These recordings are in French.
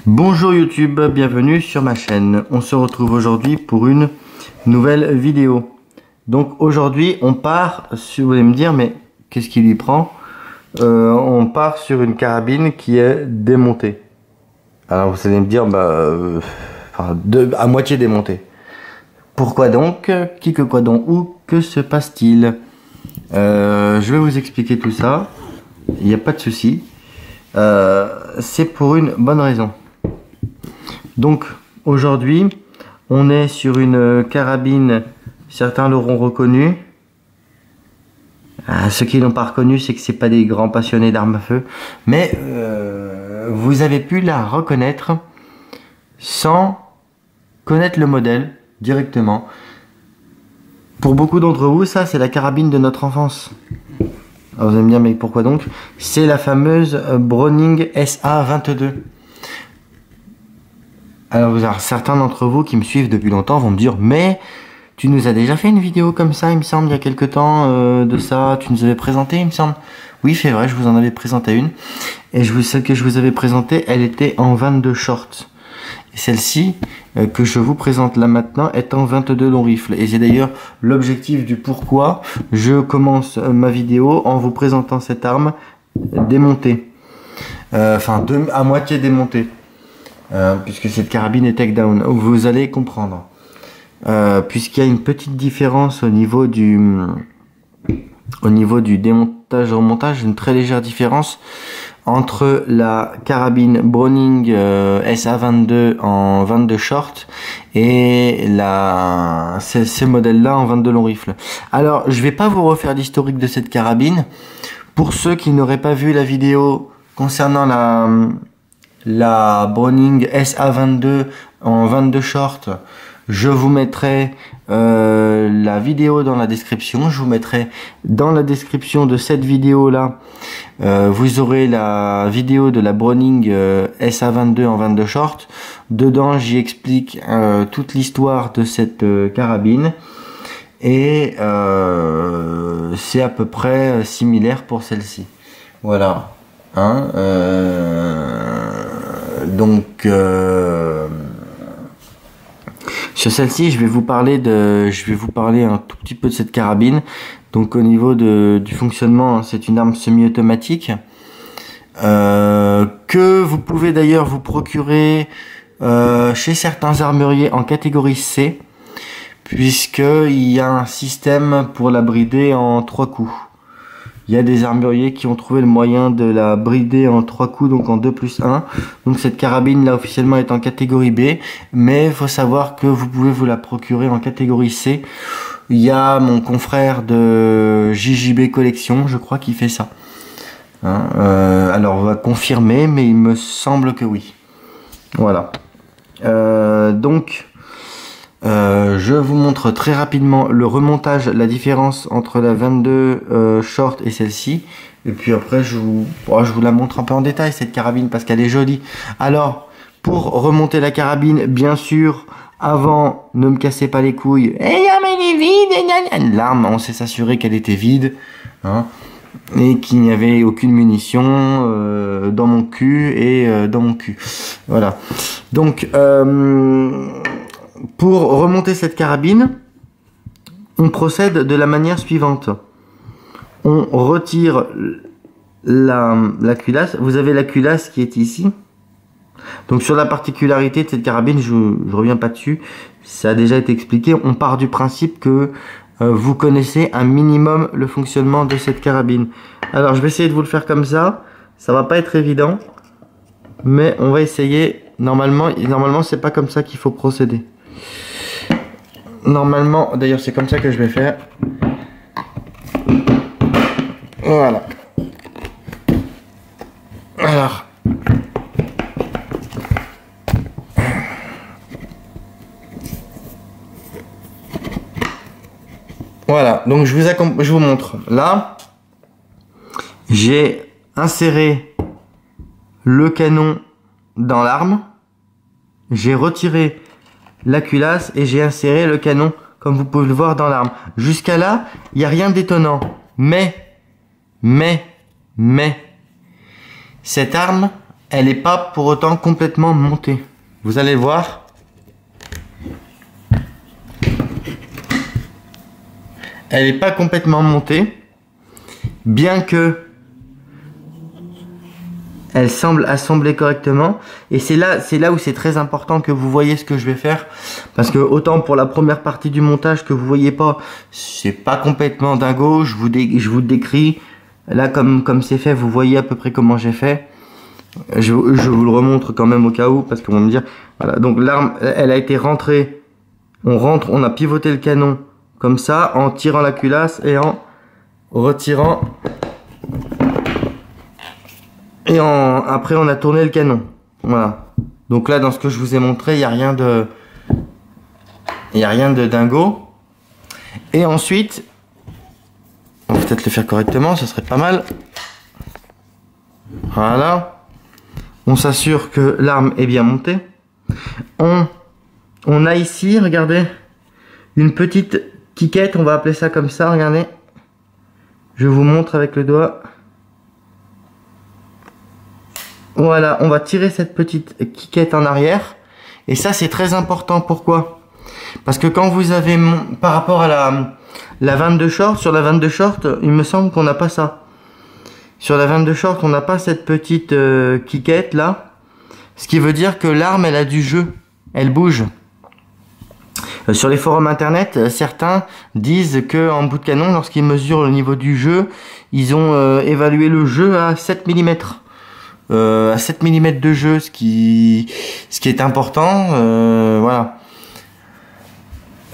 Bonjour YouTube, bienvenue sur ma chaîne. On se retrouve aujourd'hui pour une nouvelle vidéo. Donc aujourd'hui on part, si vous allez me dire mais qu'est-ce qui lui prend, on part sur une carabine qui est démontée. Alors vous allez me dire à moitié démontée. Pourquoi donc? Qui que quoi donc? Où que se passe-t-il? Je vais vous expliquer tout ça. Il n'y a pas de souci. C'est pour une bonne raison. Donc aujourd'hui on est sur une carabine, certains l'auront reconnu. Ceux qui l'ont pas reconnu, c'est que c'est pas des grands passionnés d'armes à feu, mais vous avez pu la reconnaître sans connaître le modèle directement. Pour beaucoup d'entre vous, ça c'est la carabine de notre enfance. Alors vous allez me dire mais pourquoi donc? C'est la fameuse Browning SA22. Alors certains d'entre vous qui me suivent depuis longtemps vont me dire mais tu nous as déjà fait une vidéo comme ça, il me semble, il y a quelques temps de ça, tu nous avais présenté, il me semble. Oui, c'est vrai, je vous en avais présenté une. Et celle que je vous avais présentée, elle était en 22 shorts. Et celle-ci, que je vous présente là maintenant, est en 22 long rifle. Et c'est d'ailleurs l'objectif du pourquoi je commence ma vidéo en vous présentant cette arme démontée. Enfin, à moitié démontée. Puisque cette carabine est takedown. Vous allez comprendre. Puisqu'il y a une petite différence au niveau du démontage remontage, une très légère différence entre la carabine Browning SA22 en 22 short et ces modèles-là en 22 long rifle. Alors, je vais pas vous refaire l'historique de cette carabine. Pour ceux qui n'auraient pas vu la vidéo concernant la Browning SA22 en 22 short, je vous mettrai la vidéo dans la description. Je vous mettrai dans la description de cette vidéo là, vous aurez la vidéo de la Browning SA22 en 22 short. Dedans j'y explique toute l'histoire de cette carabine et c'est à peu près similaire pour celle-ci. Voilà. Hein, donc sur celle-ci, je vais vous parler un tout petit peu de cette carabine. Donc au niveau du fonctionnement, c'est une arme semi-automatique que vous pouvez d'ailleurs vous procurer chez certains armuriers en catégorie C, puisqu'il y a un système pour la brider en 3 coups. Il y a des armuriers qui ont trouvé le moyen de la brider en 3 coups, donc en 2+1. Donc cette carabine là officiellement est en catégorie B, mais il faut savoir que vous pouvez vous la procurer en catégorie C. Il y a mon confrère de JJB Collection, je crois, qui fait ça. Hein, alors on va confirmer, mais il me semble que oui. Voilà. Je vous montre très rapidement le remontage, la différence entre la 22 short et celle-ci. Et puis après, je vous la montre un peu en détail, cette carabine, parce qu'elle est jolie. Alors, pour remonter la carabine, bien sûr, avant, ne me cassez pas les couilles. Eh, mais elle est vide. L'arme, on s'est assuré qu'elle était vide. Hein, et qu'il n'y avait aucune munition dans mon cul et dans mon cul. Voilà. Donc, pour remonter cette carabine, on procède de la manière suivante. On retire la culasse. Vous avez la culasse qui est ici. Donc sur la particularité de cette carabine, je reviens pas dessus. Ça a déjà été expliqué. On part du principe que vous connaissez un minimum le fonctionnement de cette carabine. Alors je vais essayer de vous le faire comme ça. Ça va pas être évident, mais on va essayer. Normalement c'est pas comme ça qu'il faut procéder. Normalement, d'ailleurs c'est comme ça que je vais faire. Voilà. Alors. Voilà, donc je vous montre. Là, j'ai inséré le canon dans l'arme. J'ai retiré la culasse et j'ai inséré le canon comme vous pouvez le voir dans l'arme. Jusqu'à là, il n'y a rien d'étonnant. Mais, cette arme, elle n'est pas pour autant complètement montée. Vous allez voir. Elle n'est pas complètement montée, bien que elle semble assembler correctement. Et c'est là où c'est très important que vous voyez ce que je vais faire, parce que autant pour la première partie du montage que vous voyez pas, c'est pas complètement dingo. Je vous décris là comme c'est fait. Vous voyez à peu près comment j'ai fait. Je vous le remontre quand même au cas où, parce qu'on va me dire voilà. Donc l'arme, elle a été rentrée. On a pivoté le canon comme ça, en tirant la culasse et en retirant. Et après on a tourné le canon. Voilà. Donc là, dans ce que je vous ai montré, il n'y a rien de dingo. Et ensuite, on va peut-être le faire correctement, ce serait pas mal. Voilà. On s'assure que l'arme est bien montée. On a ici, regardez, une petite quiquette, on va appeler ça comme ça, regardez. Je vous montre avec le doigt. Voilà, on va tirer cette petite quiquette en arrière. Et ça, c'est très important. Pourquoi? Parce que quand vous avez, par rapport à la 22 short, sur la 22 short, il me semble qu'on n'a pas ça. Sur la 22 short, on n'a pas cette petite quiquette là. Ce qui veut dire que l'arme, elle a du jeu. Elle bouge. Sur les forums internet, certains disent que en bout de canon, lorsqu'ils mesurent le niveau du jeu, ils ont évalué le jeu à 7 mm. À 7 mm de jeu, ce qui est important. Voilà.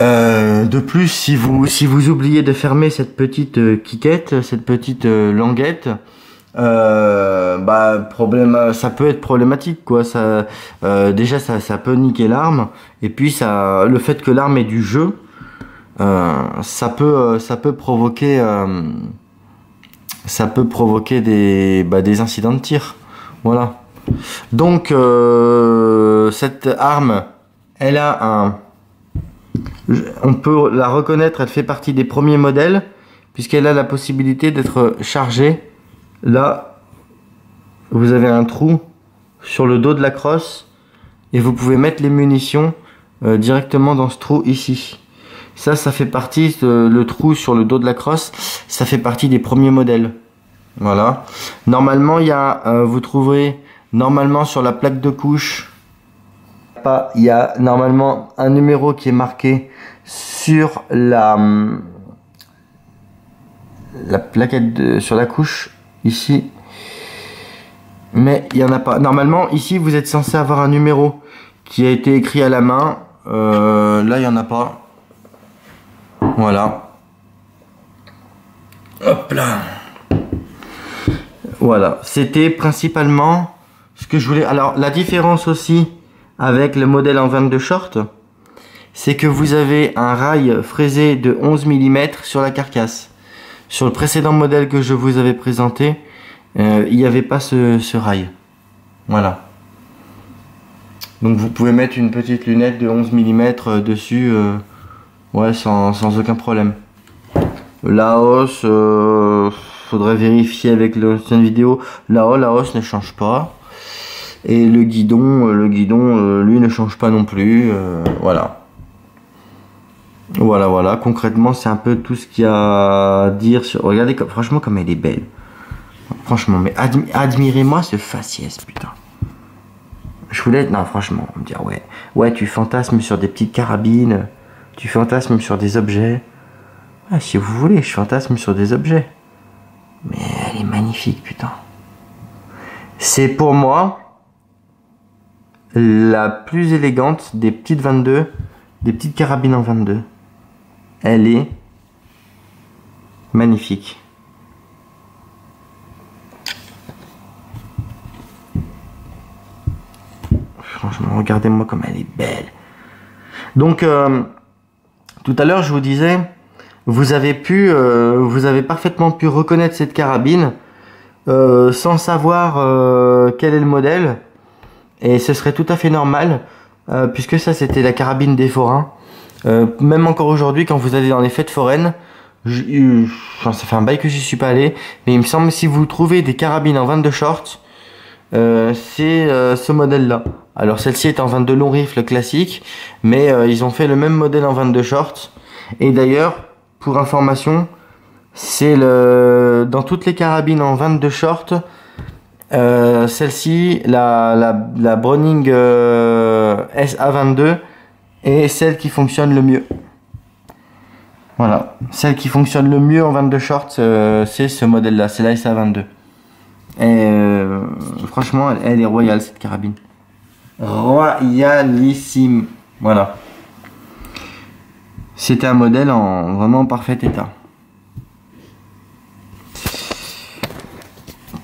De plus, si vous oubliez de fermer cette petite quiquette, cette petite languette, ça peut être problématique, quoi. Ça, déjà, ça peut niquer l'arme, et puis le fait que l'arme ait du jeu, ça peut provoquer des incidents de tir. Voilà. Donc cette arme, elle a on peut la reconnaître, elle fait partie des premiers modèles, puisqu'elle a la possibilité d'être chargée. Là, vous avez un trou sur le dos de la crosse, et vous pouvez mettre les munitions directement dans ce trou ici. Ça fait partie, le trou sur le dos de la crosse, ça fait partie des premiers modèles. Voilà. Normalement, vous trouverez normalement sur la plaque de couche, il y a normalement un numéro qui est marqué sur la plaquette sur la couche ici, mais il y en a pas. Normalement, ici, vous êtes censé avoir un numéro qui a été écrit à la main. Là, il y en a pas. Voilà. Hop là. Voilà, c'était principalement ce que je voulais. Alors, la différence aussi avec le modèle en 22 short, c'est que vous avez un rail fraisé de 11 mm sur la carcasse. Sur le précédent modèle que je vous avais présenté, il n'y avait pas ce rail. Voilà. Donc vous pouvez mettre une petite lunette de 11 mm dessus, ouais, sans aucun problème. La hausse, faudrait vérifier avec l'ancienne vidéo. La hausse ne change pas. Et le guidon, lui ne change pas non plus. Voilà. Voilà. Concrètement, c'est un peu tout ce qu'il y a à dire sur. Regardez, franchement, comme elle est belle. Franchement, mais admirez-moi ce faciès, putain. Je voulais. Non, franchement, me dire, ouais, tu fantasmes sur des petites carabines. Tu fantasmes sur des objets. Ah, si vous voulez, je fantasme sur des objets. Mais elle est magnifique, putain. C'est pour moi la plus élégante des petites 22, des petites carabines en 22. Elle est magnifique. Franchement, regardez-moi comme elle est belle. Donc, tout à l'heure, je vous disais, vous avez parfaitement pu reconnaître cette carabine sans savoir quel est le modèle. Et ce serait tout à fait normal, puisque ça c'était la carabine des forains. Même encore aujourd'hui, quand vous allez dans les fêtes foraines, ça fait un bail que j'y suis pas allé, mais il me semble que si vous trouvez des carabines en 22 shorts, c'est ce modèle-là. Alors celle-ci est en 22 long rifle classique, mais ils ont fait le même modèle en 22 short. Et d'ailleurs, pour information, c'est dans toutes les carabines en 22 short, celle-ci, la Browning SA22, est celle qui fonctionne le mieux. Voilà, celle qui fonctionne le mieux en 22 short, c'est ce modèle-là, c'est la SA22. Et franchement, elle est royale cette carabine. Royalissime. Voilà. C'était un modèle en vraiment parfait état.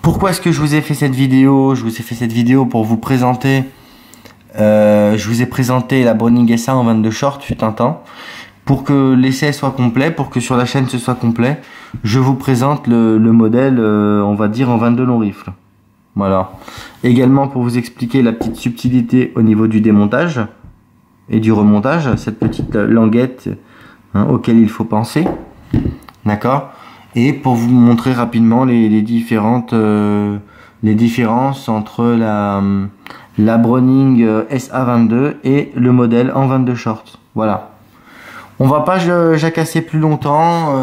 Pourquoi est-ce que je vous ai fait cette vidéo? Je vous ai fait cette vidéo pour vous présenter. Je vous ai présenté la Browning SA en 22 short fut un temps. Pour que l'essai soit complet, pour que sur la chaîne ce soit complet, je vous présente le modèle, on va dire en 22 long rifle. Voilà. Également pour vous expliquer la petite subtilité au niveau du démontage et du remontage, cette petite languette auquel il faut penser. D'accord. Et pour vous montrer rapidement les différences entre la Browning SA22 et le modèle en 22 short. Voilà. On va pas jacasser plus longtemps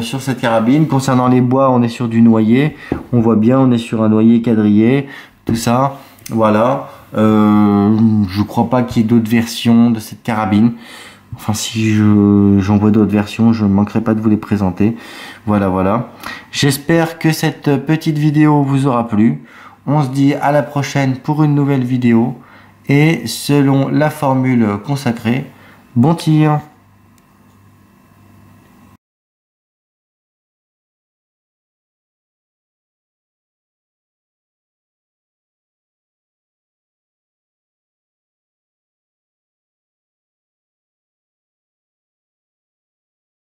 sur cette carabine. Concernant les bois, on est sur du noyer. On voit bien, on est sur un noyer quadrillé. Tout ça, voilà. Je crois pas qu'il y ait d'autres versions de cette carabine. Enfin, si j'en vois d'autres versions, je ne manquerai pas de vous les présenter. Voilà, voilà. J'espère que cette petite vidéo vous aura plu. On se dit à la prochaine pour une nouvelle vidéo. Et selon la formule consacrée, bon tir!